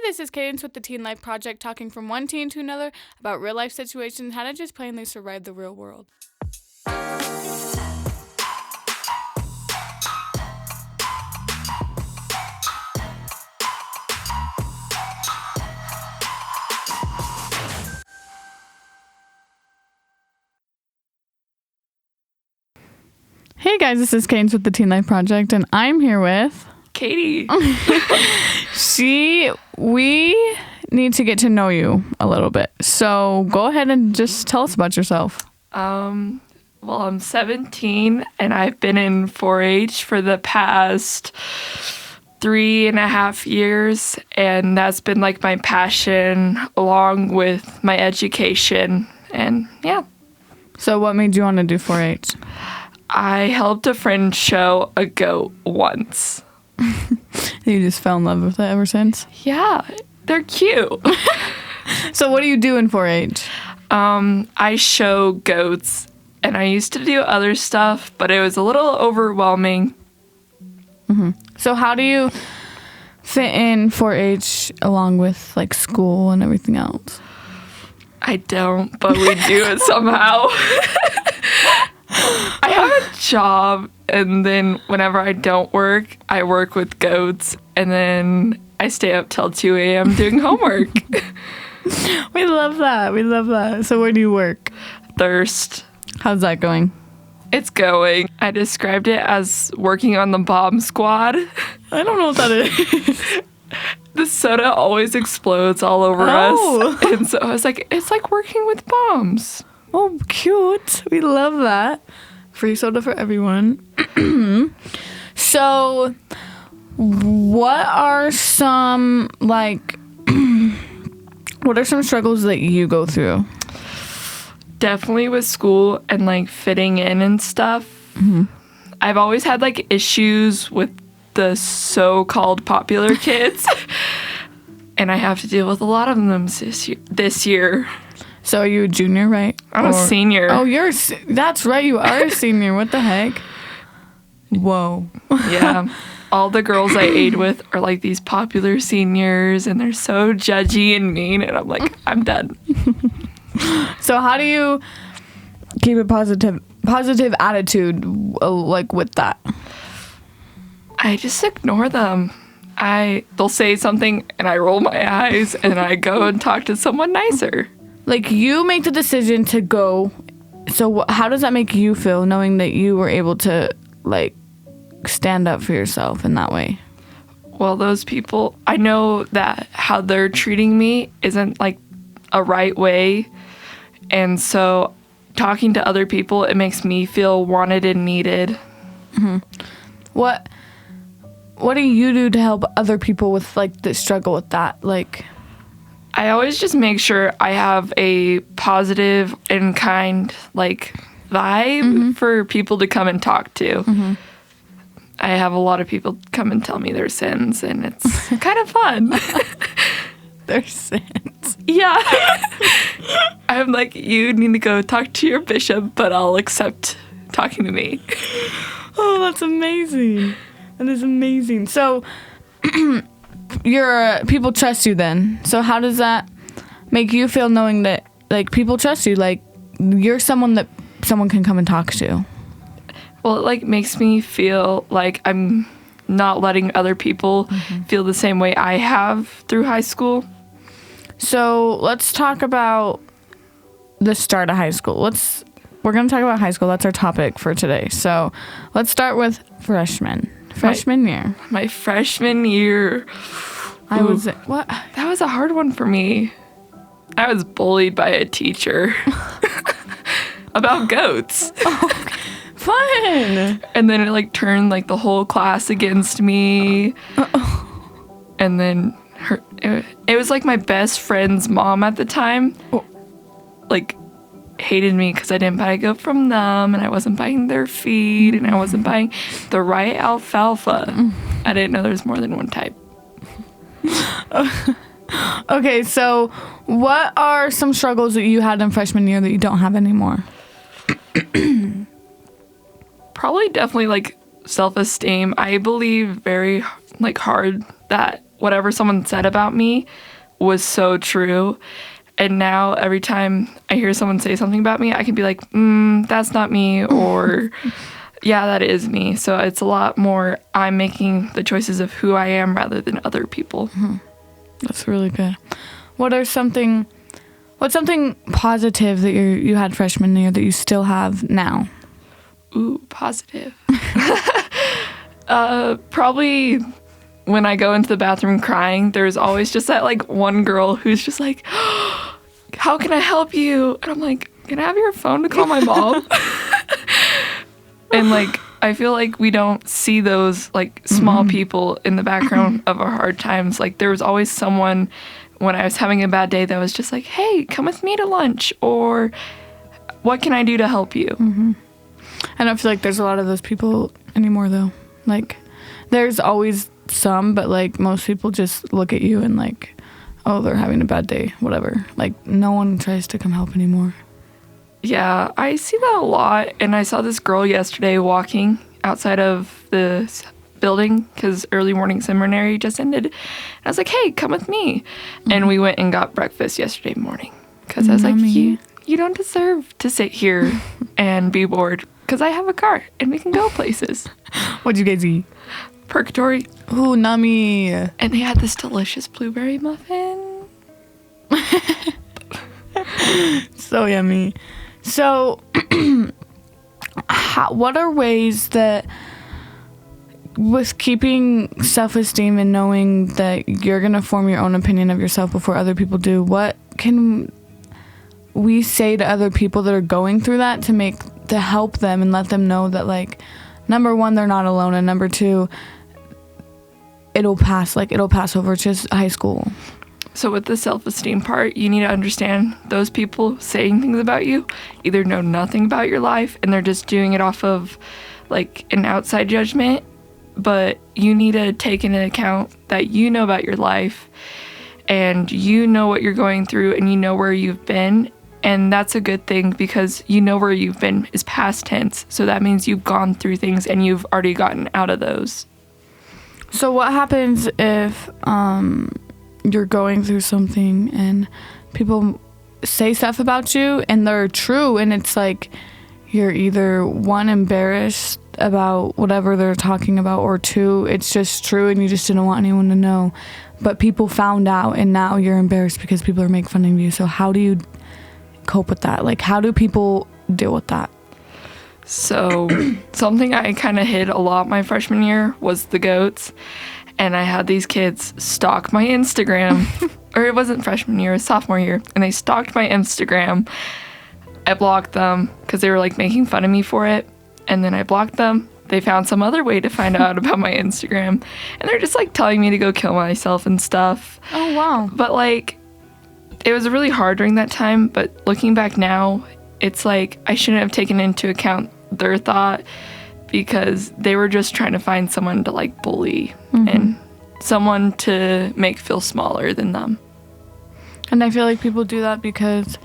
this is Kaydence with the Teen Life Project, talking from one teen to another about real life situations, how to just plainly survive the real world. Hey guys, this is Kaydence with the Teen Life Project, and I'm here with Katie. We need to get to know you a little bit. So go ahead and just tell us about yourself. Well, I'm 17 and I've been in 4-H for the past 3.5 years, and that's been like my passion along with my education. And yeah. So what made you want to do 4-H? I helped a friend show a goat once. You just fell in love with it ever since? Yeah, they're cute. So what do you do in 4-H? I show goats, and I used to do other stuff, but it was a little overwhelming. Mm-hmm. So how do you fit in 4-H along with like school and everything else? I don't, but we do it somehow. I have a job, and then whenever I don't work, I work with goats, and then I stay up till 2 a.m. doing homework. We love that. We love that. So where do you work? Thirst. How's that going? It's going. I described it as working on the bomb squad. I don't know what that is. The soda always explodes all over us. And so I was like, it's like working with bombs. Oh, cute. We love that. Free soda for everyone. So, what are some, what are some struggles that you go through? Definitely with school and, like, fitting in and stuff. Mm-hmm. I've always had, like, issues with the so-called popular kids. And I have to deal with a lot of them this year. So are you a junior, right? I'm a senior. Oh, that's right. You are a senior. What the heck? Whoa. Yeah. All the girls I ate with are like these popular seniors, and they're so judgy and mean. And I'm like, I'm done. So how do you keep a positive attitude like with that? I just ignore them. They'll say something and I roll my eyes and I go and talk to someone nicer. Like, you make the decision to go. So how does that make you feel, knowing that you were able to, like, stand up for yourself in that way? Well, those people, I know that how they're treating me isn't, like, a right way. And so talking to other people, it makes me feel wanted and needed. Mm-hmm. What do you do to help other people with, like, the struggle with that? Like, I always just make sure I have a positive and kind, like, vibe for people to come and talk to. Mm-hmm. I have a lot of people come and tell me their sins, and it's kind of fun. Their sins? Yeah. I'm like, you need to go talk to your bishop, but I'll accept talking to me. Oh, that's amazing. That is amazing. So, people trust you then. So how does that make you feel, knowing that, like, people trust you, like, you're someone that someone can come and talk to? Well, it, like, makes me feel like I'm not letting other people feel the same way I have through high school. So let's talk about the start of high school. We're going to talk about high school. That's our topic for today. So let's start with freshman year. My freshman year. What? That was a hard one for me. I was bullied by a teacher about goats. Oh, fun. And then it, like, turned, like, the whole class against me. And then it was like my best friend's mom at the time, like, hated me because I didn't buy a goat from them, and I wasn't buying their feed, and I wasn't buying the right alfalfa. I didn't know there's more than one type. Okay, so what are some struggles that you had in freshman year that you don't have anymore? Probably definitely, like, self-esteem. I believe very, like, hard that whatever someone said about me was so true. And now every time I hear someone say something about me, I can be like, that's not me, or yeah, that is me. So it's a lot more I'm making the choices of who I am rather than other people. That's really good. What's something positive that you had freshman year that you still have now? Ooh, positive. Probably when I go into the bathroom crying, there's always just that like one girl who's just like, how can I help you? And I'm like, can I have your phone to call my mom? And like, I feel like we don't see those like small people in the background of our hard times. Like there was always someone when I was having a bad day that was just like, hey, come with me to lunch, or what can I do to help you? I don't feel like there's a lot of those people anymore though. Like there's always some, but like most people just look at you and like, oh, they're having a bad day, whatever. Like no one tries to come help anymore. Yeah, I see that a lot. And I saw this girl yesterday walking outside of the building because early morning seminary just ended. And I was like, hey, come with me. And we went and got breakfast yesterday morning because I was like, you don't deserve to sit here and be bored because I have a car and we can go places. What'd you guys eat? Purgatory. Ooh, nummy. And they had this delicious blueberry muffin. So yummy. So, what are ways that, with keeping self-esteem and knowing that you're going to form your own opinion of yourself before other people do, what can we say to other people that are going through that to help them and let them know that, like, number one, they're not alone, and number two, it'll pass over. It's just high school. So with the self-esteem part, you need to understand those people saying things about you either know nothing about your life and they're just doing it off of like an outside judgment, but you need to take into account that you know about your life and you know what you're going through and you know where you've been. And that's a good thing because you know where you've been is past tense. So that means you've gone through things and you've already gotten out of those. So what happens if you're going through something and people say stuff about you and they're true, and it's like you're either one, embarrassed about whatever they're talking about, or two, it's just true and you just didn't want anyone to know, but people found out and now you're embarrassed because people are making fun of you. So how do you cope with that? Like, how do people deal with that? So something I kind of hid a lot my freshman year was the goats. And I had these kids stalk my Instagram, or it wasn't freshman year, it was sophomore year, and they stalked my Instagram. I blocked them because they were like making fun of me for it, and then I blocked them. They found some other way to find out about my Instagram, and they're just like telling me to go kill myself and stuff. Oh, wow. But like, it was really hard during that time, but looking back now, it's like I shouldn't have taken into account their thought, because they were just trying to find someone to like bully and someone to make feel smaller than them. And I feel like people do that because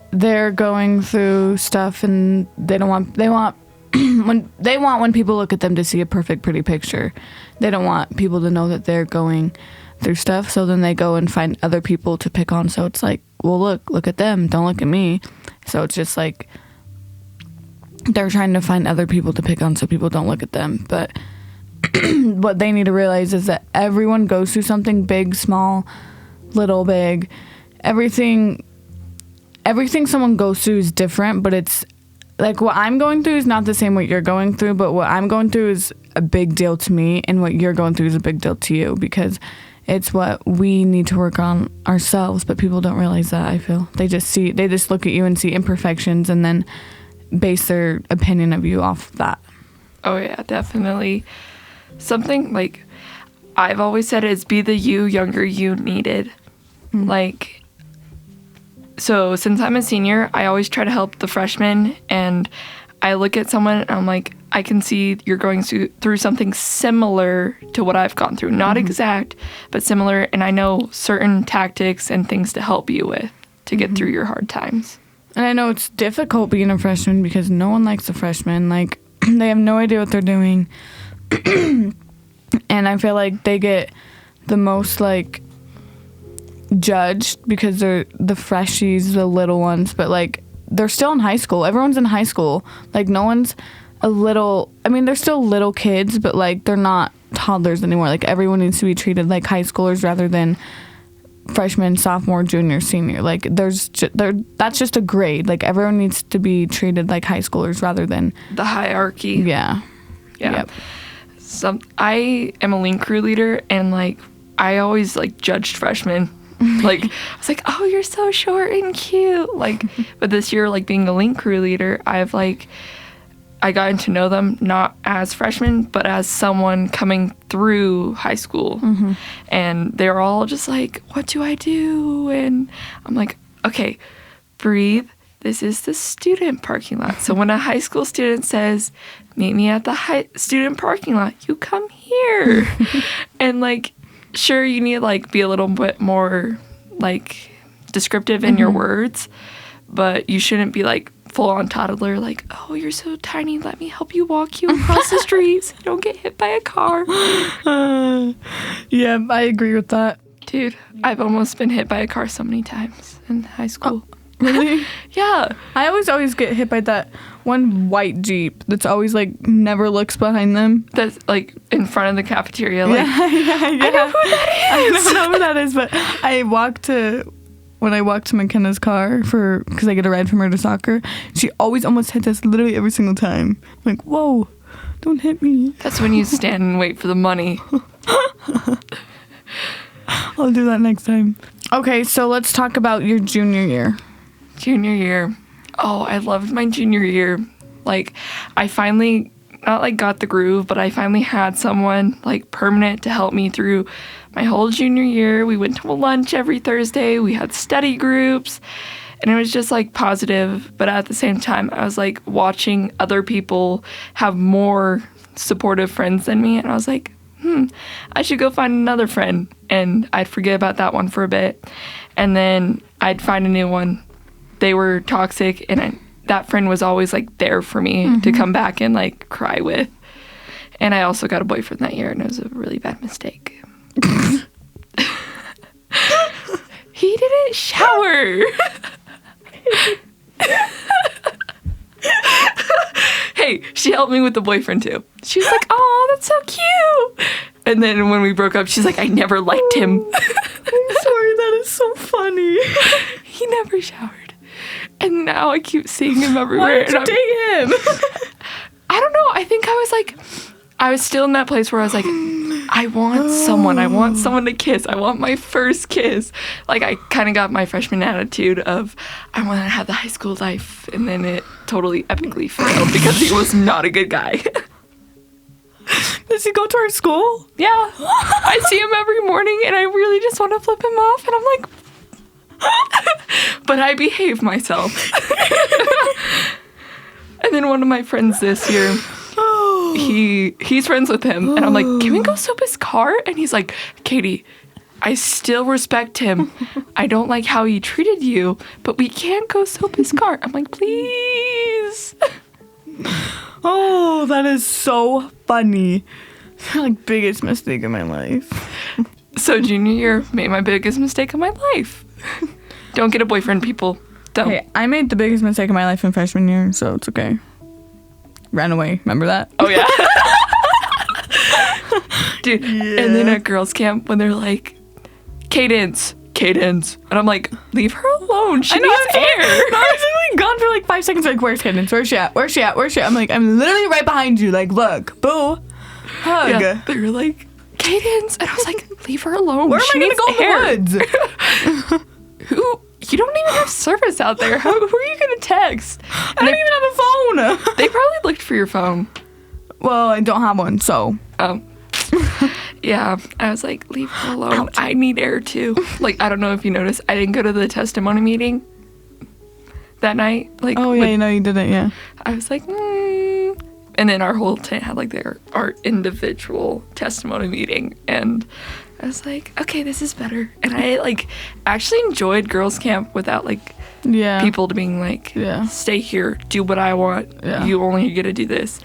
they're going through stuff and they want when people look at them to see a perfect, pretty picture. They don't want people to know that they're going through stuff. So then they go and find other people to pick on. So it's like, well, look at them. Don't look at me. So it's just like, they're trying to find other people to pick on so people don't look at them. But what they need to realize is that everyone goes through something, big, small, little, big. Everything someone goes through is different, but it's like what I'm going through is not the same what you're going through, but what I'm going through is a big deal to me, and what you're going through is a big deal to you, because it's what we need to work on ourselves. But people don't realize that, I feel. They just look at you and see imperfections and then base their opinion of you off that. Oh yeah, definitely. Something like I've always said is be the younger you needed. Like, so since I'm a senior, I always try to help the freshmen, and I look at someone and I'm like, I can see you're going through something similar to what I've gone through. Not exact, but similar, and I know certain tactics and things to help you with to get through your hard times. And I know it's difficult being a freshman because no one likes a freshman. Like, they have no idea what they're doing. And I feel like they get the most like judged because they're the freshies, the little ones, but like they're still in high school. Everyone's in high school. Like no one's a little, I mean, they're still little kids, but like they're not toddlers anymore. Like everyone needs to be treated like high schoolers rather than freshman, sophomore, junior, senior. Like that's just a grade. Like everyone needs to be treated like high schoolers rather than the hierarchy. Yeah. Yep. I am a link crew leader, and like I always like judged freshmen. Like I was like, oh, you're so short and cute. Like, but this year, like being a link crew leader, I got to know them not as freshmen, but as someone coming through high school. Mm-hmm. And they're all just like, what do I do? And I'm like, okay, breathe. This is the student parking lot. So when a high school student says, meet me at the student parking lot, you come here. And like, sure, you need to like be a little bit more like descriptive in your words, but you shouldn't be like full-on toddler, like, oh, you're so tiny, let me help you walk you across the street so you don't get hit by a car. Yeah, I agree with that. Dude, I've almost been hit by a car so many times in high school. Really? Yeah. I always get hit by that one white Jeep that's always like never looks behind them. That's like in front of the cafeteria. Like, yeah. I know who that is. I don't know who that is, but when I walk to McKenna's car because I get a ride from her to soccer, she always almost hits us literally every single time. I'm like, whoa, don't hit me. That's when you stand and wait for the money. I'll do that next time. Okay, so let's talk about your junior year. Junior year. Oh, I loved my junior year. Like, I finally, not like got the groove, but I finally had someone like permanent to help me through my whole junior year. We went to a lunch every Thursday. We had study groups, and it was just like positive. But at the same time, I was like watching other people have more supportive friends than me, and I was like, I should go find another friend. And I'd forget about that one for a bit, and then I'd find a new one. They were toxic, and that friend was always like there for me to come back and like cry with. And I also got a boyfriend that year, and it was a really bad mistake. He didn't shower. Hey, she helped me with the boyfriend too. She was like, oh, that's so cute. And then when we broke up, she's like, I never liked him. I'm sorry, that is so funny. He never showered. And now I keep seeing him everywhere. Why did you date him? I don't know. I think I was still in that place where I was like, I want someone. I want someone to kiss. I want my first kiss. Like, I kind of got my freshman attitude of, I want to have the high school life. And then it totally epically failed because he was not a good guy. Does he go to our school? Yeah. I see him every morning, and I really just want to flip him off. And I'm like, but I behave myself. And then one of my friends this year, he's friends with him, and I'm like, can we go soap his car? And he's like, Katie, I still respect him. I don't like how he treated you, but we can't go soap his car. I'm like, please. Oh, that is so funny. Like, biggest mistake of my life. So junior year, made my biggest mistake of my life. Don't get a boyfriend, people. Don't. Hey, I made the biggest mistake of my life in freshman year, so it's okay. Ran away. Remember that? Oh, yeah. Dude, yeah. And then at girls' camp, when they're like, Kaydence. And I'm like, leave her alone. She needs air. I was literally gone for like 5 seconds. Like, where's Kaydence? Where's she at? I'm like, I'm literally right behind you. Like, look, boo. Hug. Yeah, they were like, Kaydence. And I was like, leave her alone. Where am I going to go in the woods? You don't even have service out there. Who are you going to text? I don't even have a phone. They probably looked for your phone. Well, I don't have one, so. Yeah, I was like, leave her alone. Ouch. I need air too. Like, I don't know if you noticed, I didn't go to the testimony meeting that night. Like, oh, yeah, no, you didn't, yeah. I was like, And then our whole tent had like our individual testimony meeting. And I was like, okay, this is better. And I like actually enjoyed girls' camp without like people to being like, stay here, do what I want. You only get to do this.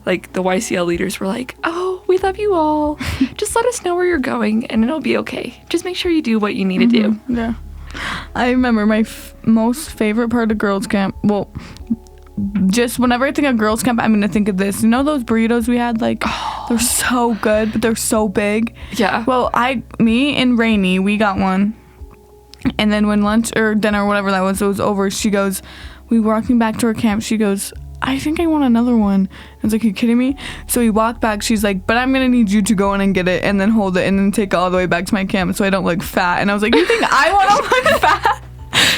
Like the YCL leaders were like, oh, we love you all. Just let us know where you're going and it'll be okay. Just make sure you do what you need to do. Yeah. I remember my most favorite part of girls camp. Well, just whenever I think of girls camp, I'm gonna think of this. You know those burritos we had? Like, they're so good, but they're so big. Yeah. Well, me and Rainey, we got one. And then when lunch or dinner or whatever that was, it was over, she goes, we were walking back to our camp, she goes, I think I want another one. I was like, are you kidding me? So we walked back, she's like, but I'm gonna need you to go in and get it and then hold it and then take it all the way back to my camp so I don't look fat. And I was like, you think I want to look fat?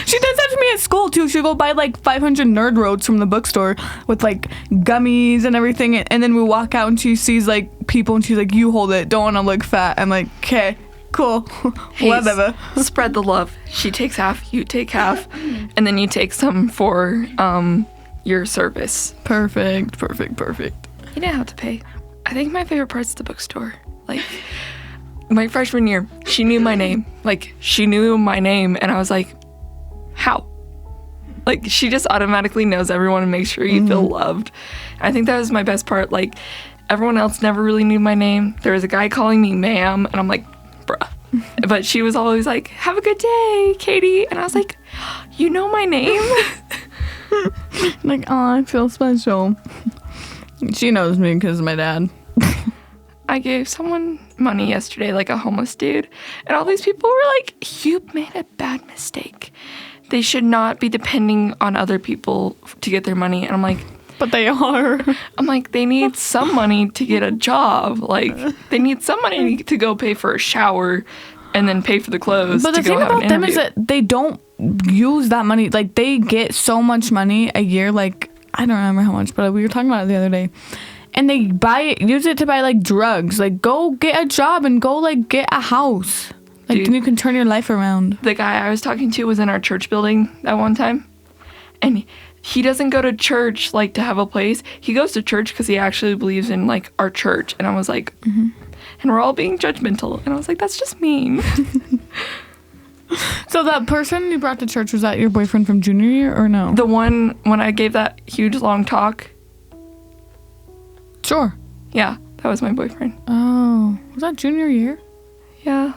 She does that to me at school too. She'll go buy like 500 Nerd Roads from the bookstore with like gummies and everything, and then we walk out and she sees like people and she's like, you hold it, don't want to look fat. I'm like, okay, cool. Hey, whatever. Spread the love. She takes half, you take half, and then you take some for your service. Perfect. You didn't have to pay. I think my favorite part's the bookstore. Like my freshman year, she knew my name. Like she knew my name and I was like, how? Like she just automatically knows everyone and makes sure you feel loved. I think that was my best part. Like everyone else never really knew my name. There was a guy calling me ma'am and I'm like, bruh. But she was always like, have a good day, Katie. And I was like, you know my name? Like, oh, I feel special. She knows me because of my dad. I gave someone money yesterday, like a homeless dude. And all these people were like, you made a bad mistake. They should not be depending on other people to get their money. And I'm like, but they are. I'm like, they need some money to get a job. Like, they need some money to go pay for a shower and then pay for the clothes. But the thing about them is that they don't use that money. Like, they get so much money a year. Like, I don't remember how much, but we were talking about it the other day. And they use it to buy, like, drugs. Like, go get a job and go, like, get a house. Like, dude, you can turn your life around. The guy I was talking to was in our church building that one time. And he doesn't go to church, like, to have a place. He goes to church because he actually believes in, like, our church. And I was like, and we're all being judgmental. And I was like, that's just mean. So that person you brought to church, was that your boyfriend from junior year or no? The one when I gave that huge, long talk. Sure. Yeah, that was my boyfriend. Oh, was that junior year? Yeah.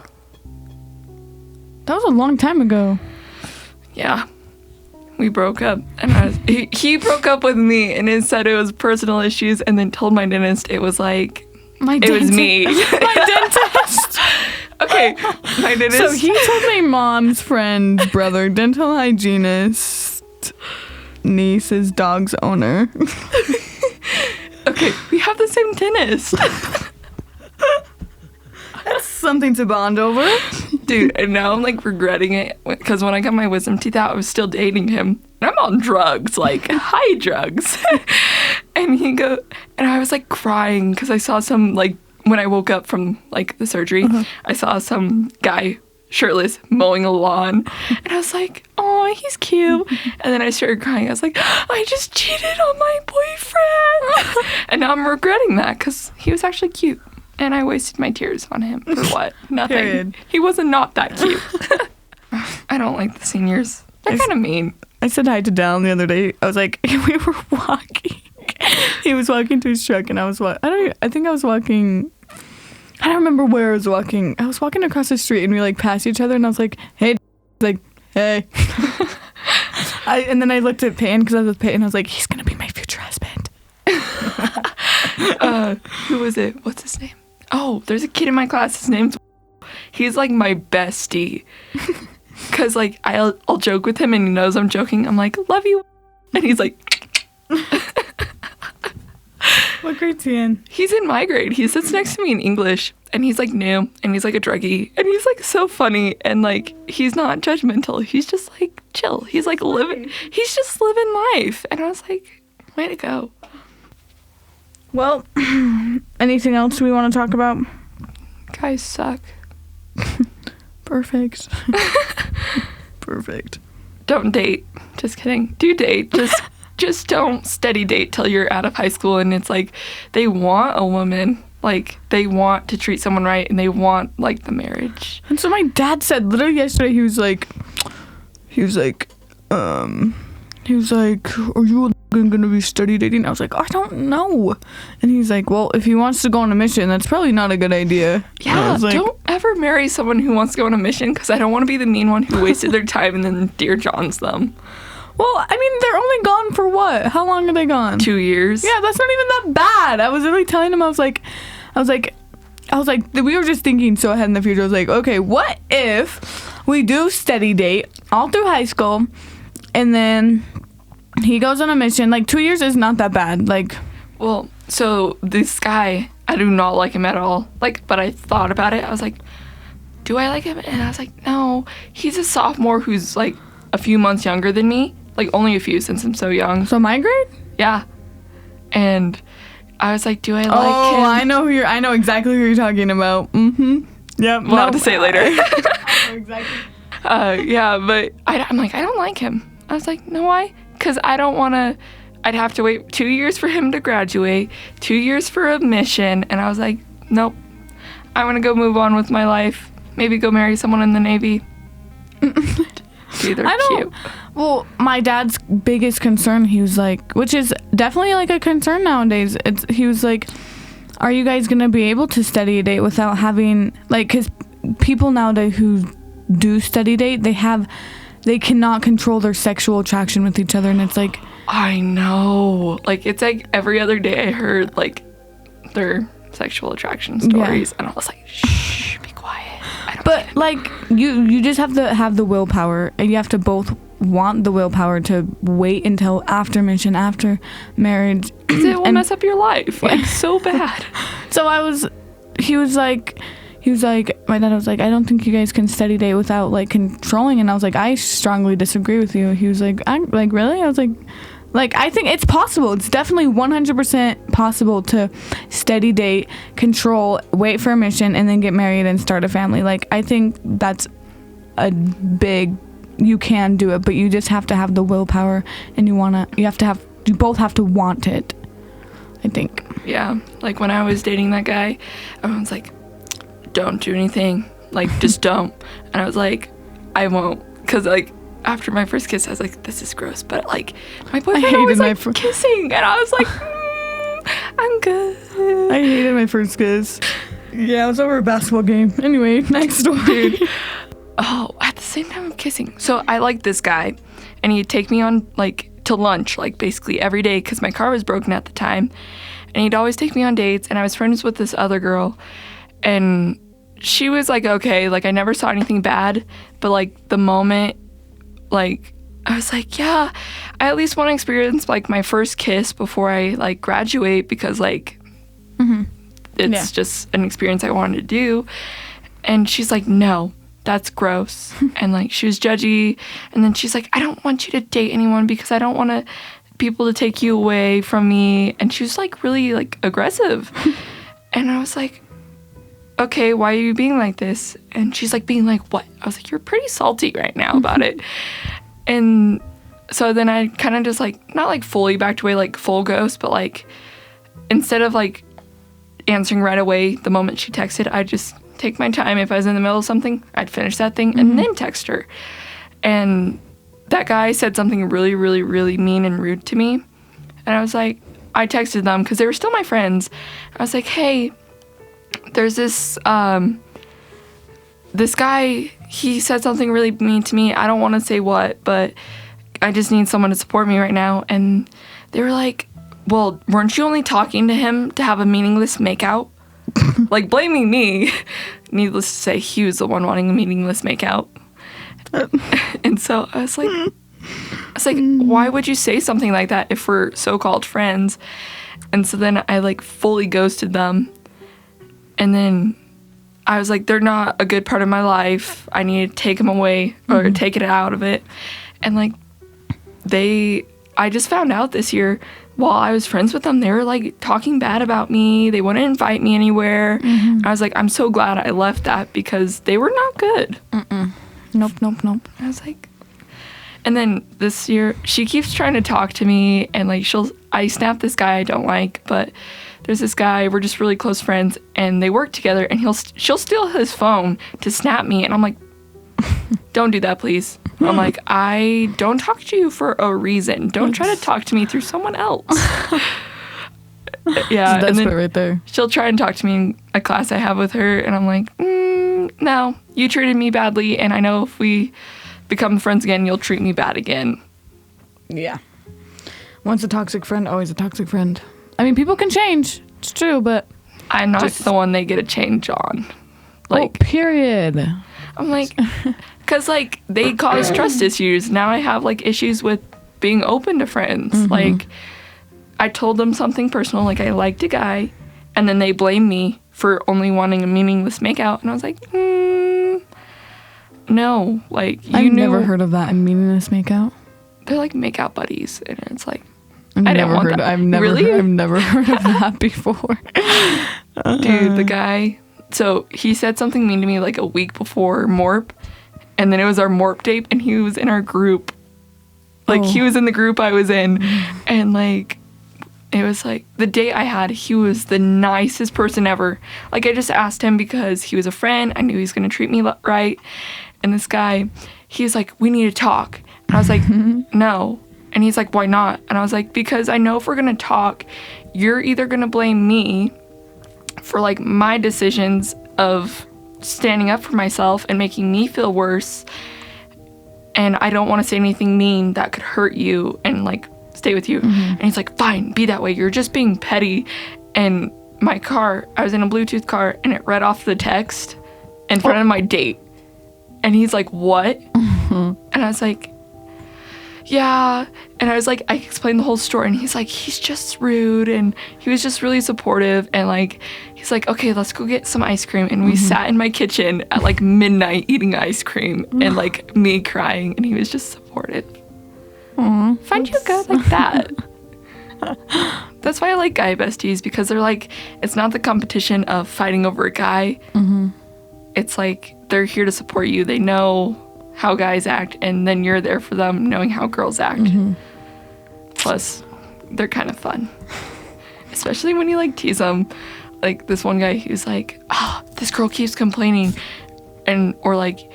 That was a long time ago. Yeah. We broke up, and he broke up with me, and it said it was personal issues, and then told my dentist it was like, it was me. My dentist. Okay, my dentist. So he told my mom's friend, brother, dental hygienist, niece's dog's owner. Okay, we have the same dentist. That's something to bond over. Dude, and now I'm like regretting it because when I got my wisdom teeth out, I was still dating him. And I'm on drugs, like high drugs. And I was like crying because I saw some, like, when I woke up from like the surgery, I saw some guy shirtless mowing a lawn. And I was like, oh, he's cute. And then I started crying. I was like, I just cheated on my boyfriend. And now I'm regretting that because he was actually cute. And I wasted my tears on him for what? Nothing. Period. He wasn't not that cute. I don't like the seniors. They're kind of mean. I said hi to Dallin the other day. I was like, we were walking. He was walking to his truck, and I think I was walking. I don't remember where I was walking. I was walking across the street, and we like passed each other, and I was like, hey, like, hey. And then I looked at Peyton because I was with Peyton. I was like, he's gonna be my future husband. Who was it? What's his name? Oh, there's a kid in my class. His name's. He's like my bestie. Cause like I'll joke with him and he knows I'm joking. I'm like, love you, and he's like. What grade's he in? He's in my grade. He sits next to me in English, and he's like new, and he's like a druggie, and he's like so funny, and like he's not judgmental. He's just like chill. He's like living. He's just living life, and I was like, way to go. Well, anything else we want to talk about? Guys suck. Perfect. Perfect. Don't date. Just kidding. Do date. Just don't steady date till you're out of high school and it's like they want a woman. Like they want to treat someone right and they want like the marriage. And so my dad said literally yesterday, he was like, he was like, are you gonna be study dating? I was like, I don't know. And he's like, well, if he wants to go on a mission, that's probably not a good idea. Yeah, like, don't ever marry someone who wants to go on a mission, because I don't want to be the mean one who wasted their time and then Dear Johns them. Well, I mean, they're only gone for what? How long are they gone? 2 years. Yeah, that's not even that bad. I was literally telling him, I was like, we were just thinking so ahead in the future. I was like, okay, what if we do steady date all through high school, and then he goes on a mission? Like, 2 years is not that bad. Like, well, so this guy, I do not like him at all. Like, but I thought about it. I was like, do I like him? And I was like, no. He's a sophomore who's like a few months younger than me. Like, only a few, since I'm so young. so my grade? Yeah. And I was like, do I like him? Oh, I know exactly who you're talking about. Mm-hmm. Yep. We'll have to say it later. I know exactly. Yeah, but I'm like, I don't like him. I was like, no, why? Because I don't want to. I'd have to wait 2 years for him to graduate, 2 years for a mission, and I was like, nope. I want to go move on with my life. Maybe go marry someone in the Navy. Dude, they're cute. Well, my dad's biggest concern, he was like, which is definitely like a concern nowadays. He was like, are you guys gonna be able to study a date without having, like, because people nowadays who do study date, they cannot control their sexual attraction with each other, and it's like, I know. Like, it's like every other day I heard like their sexual attraction stories, and I was like, shh, be quiet. But like, you just have to have the willpower, and you have to both want the willpower to wait until after mission, after marriage. It will mess up your life, like, so bad. So he was like, my dad was like, I don't think you guys can study date without like controlling. And I was like, I strongly disagree with you. He was like, I'm like, really? I was like, I think it's possible. It's definitely 100% possible to steady date, control, wait for a mission, and then get married and start a family. Like, I think that's you can do it, but you just have to have the willpower, and you both have to want it, I think. Yeah, like when I was dating that guy, everyone's like, don't do anything, like, just don't. And I was like, I won't, because like after my first kiss I was like, this is gross, but like my boyfriend was like kissing, and I was like, I'm good. I hated my first kiss. Yeah, it was over a basketball game. Anyway, next story. Oh, at the same time of kissing. So I liked this guy, and he'd take me on like to lunch, like basically every day, because my car was broken at the time, and he'd always take me on dates. And I was friends with this other girl, and she was like, okay, like I never saw anything bad, but like the moment, like I was like, yeah, I at least want to experience like my first kiss before I like graduate, because like it's just an experience I wanted to do. And she's like, no, that's gross. And like she was judgy, and then she's like, I don't want you to date anyone because I don't want people to take you away from me. And she was like really like aggressive. And I was like, okay, why are you being like this? And she's like, being like what? I was like, you're pretty salty right now about it. And so then I kind of just like, not like fully backed away, like full ghost, but like instead of like answering right away the moment she texted, I just take my time. If I was in the middle of something, I'd finish that thing and then text her. And that guy said something really, really, really mean and rude to me. And I was like, I texted them because they were still my friends. I was like, hey, there's this this guy, he said something really mean to me. I don't want to say what, but I just need someone to support me right now. And they were like, well, weren't you only talking to him to have a meaningless makeout? Like, blaming me. Needless to say, he was the one wanting a meaningless makeout. And so I was like, why would you say something like that if we're so-called friends? And so then I like fully ghosted them. And then I was like, they're not a good part of my life. I need to take them away or take it out of it. And like I just found out this year, while I was friends with them, they were like talking bad about me. They wouldn't invite me anywhere. I was like, I'm so glad I left that because they were not good. Nope. I was like, and then this year she keeps trying to talk to me, and like I snap this guy I don't like, but there's this guy, we're just really close friends, and they work together, and she'll steal his phone to snap me, and I'm like, don't do that, please. I'm like, I don't talk to you for a reason. Don't try to talk to me through someone else. Yeah, That's and then right there. she'll try and talk to me in a class I have with her, and I'm like, no, you treated me badly, and I know if we become friends again, you'll treat me bad again. Yeah. Once a toxic friend, always a toxic friend. I mean, people can change. It's true, but I'm not the one they get a change on. Like, period. I'm like, because, like, they cause trust issues. Now I have, like, issues with being open to friends. Mm-hmm. Like, I told them something personal, like I liked a guy, and then they blame me for only wanting a meaningless makeout. And I was like, no. Like, I've never heard of that, a meaningless makeout. They're like makeout buddies, and it's like, I've I didn't never want heard. that. I've never. Really? I've never heard of that before. Dude, the guy. So he said something mean to me like a week before Morp, and then it was our Morp date, and he was in our group. Like, he was in the group I was in, and like, it was like the date I had. He was the nicest person ever. Like, I just asked him because he was a friend. I knew he was gonna treat me right, and this guy, he's like, we need to talk. And I was like, no. And he's like, why not? And I was like, because I know if we're gonna talk, you're either gonna blame me for like my decisions of standing up for myself and making me feel worse, and I don't want to say anything mean that could hurt you and like stay with you. And he's like, fine, be that way, you're just being petty. And my car, I was in a Bluetooth car, and it read off the text in front of my date, and he's like, what? And I was like, yeah. And I was like, I explained the whole story, and he's like, he's just rude, and he was just really supportive, and like, he's like, okay, let's go get some ice cream. And we sat in my kitchen at like midnight eating ice cream, and like me crying, and he was just supportive. Aww, Find you a guy like that. That's why I like guy besties, because they're like, it's not the competition of fighting over a guy. It's like, they're here to support you. They know how guys act, and then you're there for them knowing how girls act. Plus, they're kind of fun. Especially when you like tease them. Like this one guy, he was like, this girl keeps complaining, and or like,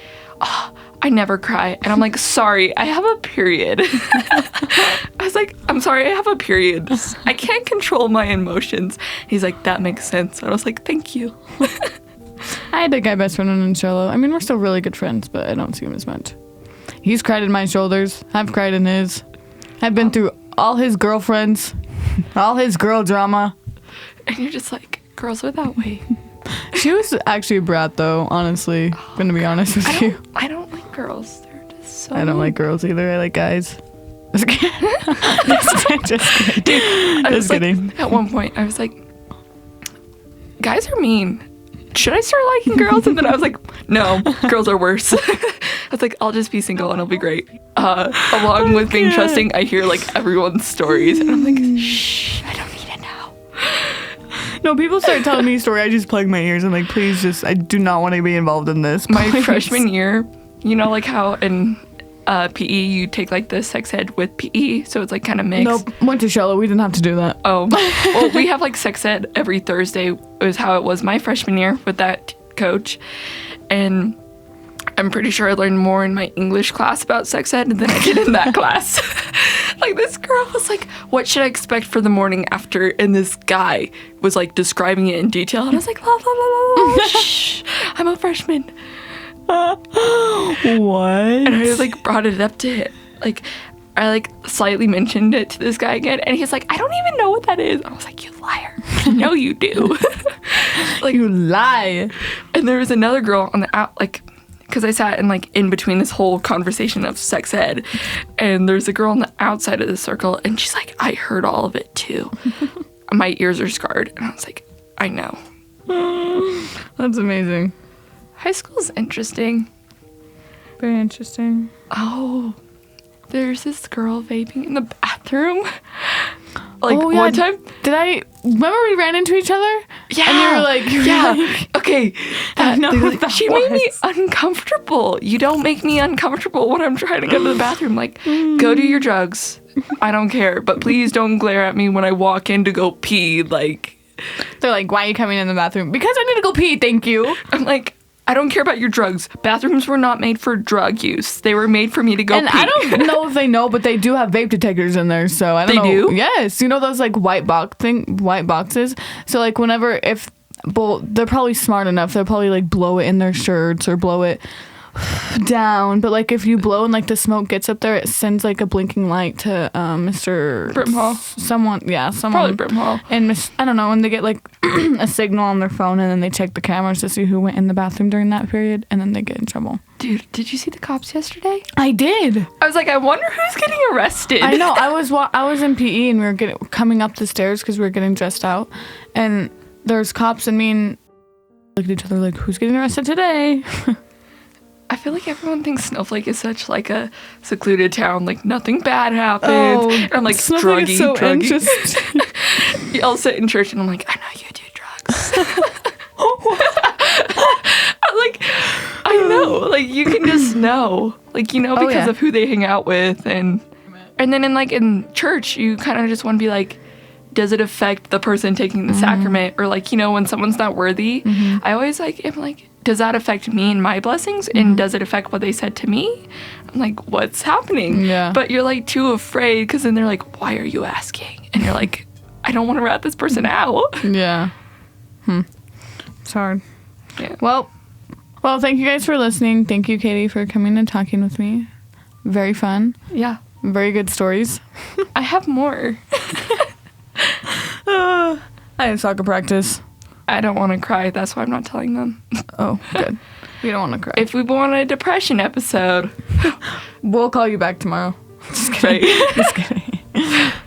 I never cry. And I'm like, sorry, I have a period. I was like, I'm sorry, I have a period. I can't control my emotions. He's like, that makes sense. I was like, thank you. I had a guy best friend in Charlotte. I mean, we're still really good friends, but I don't see him as much. He's cried in my shoulders. I've cried in his. I've been through all his girlfriends, all his girl drama. And you're just like, girls are that way. She was actually a brat, though, honestly. I'm going to be honest with you. I don't like girls. They're just so... I don't like girls either. I like guys. Just kidding. Just kidding. At one point, I was like, guys are mean. Should I start liking girls? And then I was like, no, girls are worse. I was like, I'll just be single and it'll be great. Along with being trusting, I hear like everyone's stories, and I'm like, shh, I don't need it now. No, people start telling me a story. I just plug my ears. I'm like, please, just, I do not want to be involved in this. My please. freshman year, you know, like how in PE you take like the sex ed with PE, so it's like kind of mixed. Nope, went to Charlotte. We didn't have to do that. Oh, well, we have like sex ed every Thursday. It was how it was my freshman year with that coach, and I'm pretty sure I learned more in my English class about sex ed than I did in that class. Like, this girl was like, what should I expect for the morning after? And this guy was like describing it in detail, and I was like, la la la la, shh, I'm a freshman. What? And I like brought it up to him. Like, I like slightly mentioned it to this guy again, and he's like, I don't even know what that is. I was like, you liar. I know you do. Like, You lie. and there was another girl on the out, like, because I sat in like in between this whole conversation of sex ed, and there's a girl on the outside of the circle, and she's like, I heard all of it too. My ears are scarred. And I was like, I know. That's amazing. High school's interesting. Very interesting. Oh, there's this girl vaping in the bathroom. Like, oh, yeah. one time. Did I remember we ran into each other? Yeah. And you were like, yeah. Okay. I know what that she made me was. uncomfortable. You don't make me uncomfortable when I'm trying to go to the bathroom. Like, go do your drugs. I don't care. But please don't glare at me when I walk in to go pee. Like, They're like, why are you coming in the bathroom? Because I need to go pee, thank you. I'm like, I don't care about your drugs. Bathrooms were not made for drug use. They were made for me to go And pee. I don't know if they know, but they do have vape detectors in there. So I don't know. They do? Yes. You know those like white boxes? So like whenever, they're probably smart enough. They'll probably like blow it in their shirts or blow it down. But like if you blow and like the smoke gets up there, it sends like a blinking light to Mr. Brimhall. Someone. Probably Brimhall. And I don't know, and they get like a signal on their phone, and then they check the cameras to see who went in the bathroom during that period, and then they get in trouble. Dude, did you see the cops yesterday? I did. I was like, I wonder who's getting arrested. I know. I was in PE, and we were coming up the stairs because we were getting dressed out, and there's cops, and me and looked at each other like, who's getting arrested today? I feel like everyone thinks Snowflake is such like a secluded town, like nothing bad happens. Oh, and I'm like, Snowflake druggy, is so druggy. interesting. I'll sit in church and I'm like, I know you do drugs. I'm like, I know. Like, you can just know. Like, you know, because of who they hang out with. And then in church, you kind of just want to be like, does it affect the person taking the sacrament? Or like, you know, when someone's not worthy, I always like, am like, does that affect me and my blessings? And does it affect what they said to me? I'm like, what's happening? Yeah. But you're like too afraid because then they're like, why are you asking? And you're like, I don't want to rat this person out. Yeah. It's hard. Yeah. Well, thank you guys for listening. Thank you, Katie, for coming and talking with me. Very fun. Yeah. Very good stories. I have more. I had soccer practice. I don't want to cry. That's why I'm not telling them. Oh, good. We don't want to cry. If we want a depression episode, We'll call you back tomorrow. Just kidding. Just kidding.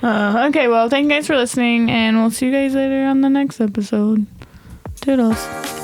Okay, well, thank you guys for listening, and we'll see you guys later on the next episode. Toodles.